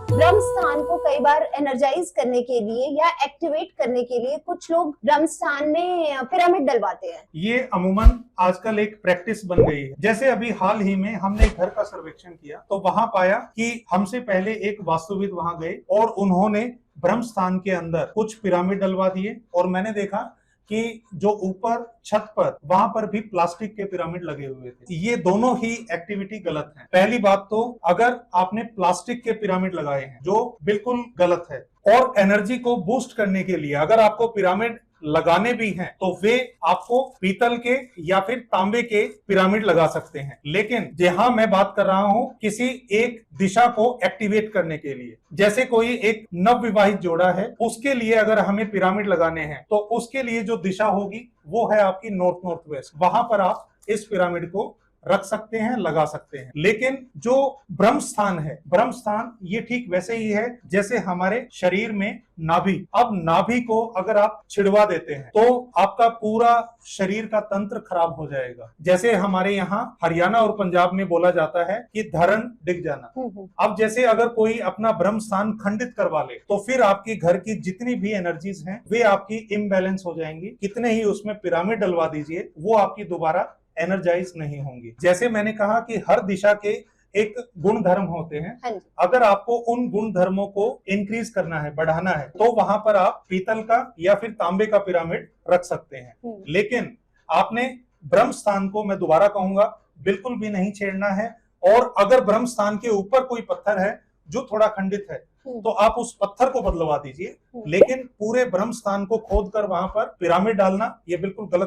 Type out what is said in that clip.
ब्रह्म स्थान को कई बार एनर्जाइज करने के लिए या एक्टिवेट करने के लिए कुछ लोग ब्रह्म स्थान में पिरामिड डलवाते हैं। ये अमूमन आजकल एक प्रैक्टिस बन गई है। जैसे अभी हाल ही में हमने एक घर का सर्वेक्षण किया तो वहां पाया कि हमसे पहले एक वास्तुविद वहां गए और उन्होंने ब्रह्म स्थान के अंदर कुछ पिरामिड डलवा दिए और मैंने देखा कि जो ऊपर छत पर वहां पर भी प्लास्टिक के पिरामिड लगे हुए थे। ये दोनों ही एक्टिविटी गलत है। पहली बात तो अगर आपने प्लास्टिक के पिरामिड लगाए हैं जो बिल्कुल गलत है, और एनर्जी को बूस्ट करने के लिए अगर आपको पिरामिड लगाने भी हैं तो वे आपको पीतल के या फिर तांबे के पिरामिड लगा सकते हैं। लेकिन जहां मैं बात कर रहा हूं किसी एक दिशा को एक्टिवेट करने के लिए, जैसे कोई एक नव विवाहित जोड़ा है उसके लिए अगर हमें पिरामिड लगाने हैं तो उसके लिए जो दिशा होगी वो है आपकी नॉर्थ नॉर्थ वेस्ट। वहां पर आप इस पिरामिड को रख सकते हैं, लगा सकते हैं। लेकिन जो ब्रह्म स्थान है, ब्रह्म स्थान ये ठीक वैसे ही है जैसे हमारे शरीर में नाभि। अब नाभि को अगर आप छिड़वा देते हैं तो आपका पूरा शरीर का तंत्र खराब हो जाएगा। जैसे हमारे यहाँ हरियाणा और पंजाब में बोला जाता है कि धरण डिग जाना। अब जैसे अगर कोई अपना ब्रह्म स्थान खंडित करवा ले तो फिर आपके घर की जितनी भी एनर्जीज हैं वे आपकी इम्बैलेंस हो जाएंगी। कितने ही उसमें पिरामिड डलवा दीजिए वो आपकी दोबारा एनर्जाइज नहीं होंगी। जैसे मैंने कहा कि हर दिशा के एक गुण धर्म होते हैं। अगर आपको उन गुण धर्मों को इंक्रीज करना है, बढ़ाना है, तो वहां पर आप पीतल का या फिर तांबे का पिरामिड रख सकते हैं। लेकिन आपने ब्रह्म स्थान को, मैं दोबारा कहूंगा, बिल्कुल भी नहीं छेड़ना है। और अगर ब्रह्म स्थान के ऊपर कोई पत्थर है जो थोड़ा खंडित है तो आप उस पत्थर को बदलवा दीजिए। लेकिन पूरे ब्रह्म स्थान को खोद कर वहां पर पिरामिड डालना ये बिल्कुल गलत